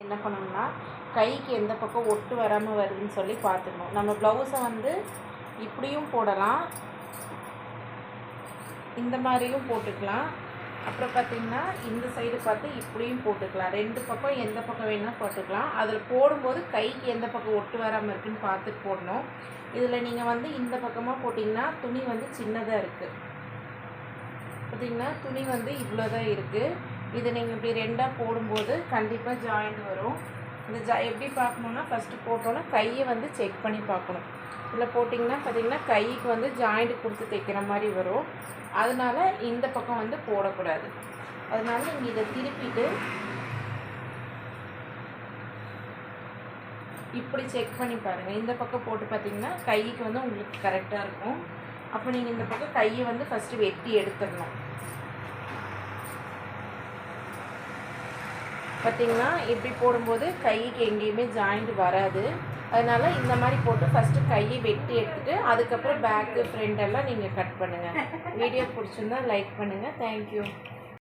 என்ன பண்ணணும்னா கைக்கு எந்த பக்கம் ஒட்டு வராமல் வருதுன்னு சொல்லி பார்த்துக்கணும். நம்ம ப்ளவுஸை வந்து இப்படியும் போடலாம், இந்த மாதிரியும் போட்டுக்கலாம். அப்புறம் பார்த்திங்கன்னா இந்த சைடு பார்த்து இப்படியும் போட்டுக்கலாம். 2 பக்கம் எந்த பக்கம் வேணால் போட்டுக்கலாம். அதில் போடும்போது கைக்கு எந்த பக்கம் ஒட்டு வராமல் இருக்குதுன்னு பார்த்துட்டு போடணும். இதில் நீங்கள் வந்து இந்த பக்கமாக போட்டிங்கன்னா துணி வந்து சின்னதாக இருக்குது. பார்த்திங்கன்னா துணி வந்து இவ்வளோ தான் இருக்குது. இதை நீங்கள் இப்படி 2ஆக போடும்போது கண்டிப்பாக ஜாயிண்ட் வரும். இந்த எப்படி பார்க்கணுன்னா ஃபஸ்ட்டு போட்டோன்னா கையை வந்து செக் பண்ணி பார்க்கணும். இதில் போட்டிங்கன்னா பார்த்திங்கன்னா கைக்கு வந்து ஜாயிண்ட் கொடுத்து தைக்கிற மாதிரி வரும். அதனால் இந்த பக்கம் வந்து போடக்கூடாது. அதனால நீங்கள் இதை திருப்பிட்டு இப்படி செக் பண்ணி பாருங்கள். இந்த பக்கம் போட்டு பார்த்திங்கன்னா கைக்கு வந்து உங்களுக்கு கரெக்டாக இருக்கும். அப்போ நீங்கள் இந்த பக்கம் கையை வந்து ஃபஸ்ட்டு வெட்டி எடுத்துடணும். பார்த்திங்கன்னா இப்படி போடும்போது கைக்கு எங்கேயுமே ஜாயிண்ட் வராது. அதனால் இந்த மாதிரி போட்டு ஃபஸ்ட்டு கையை வெட்டி எடுத்துகிட்டு அதுக்கப்புறம் பேக்கு ஃப்ரண்ட் எல்லாம் நீங்கள் கட் பண்ணுங்கள். வீடியோ பிடிச்சிருந்தா லைக் பண்ணுங்கள். தேங்க்யூ.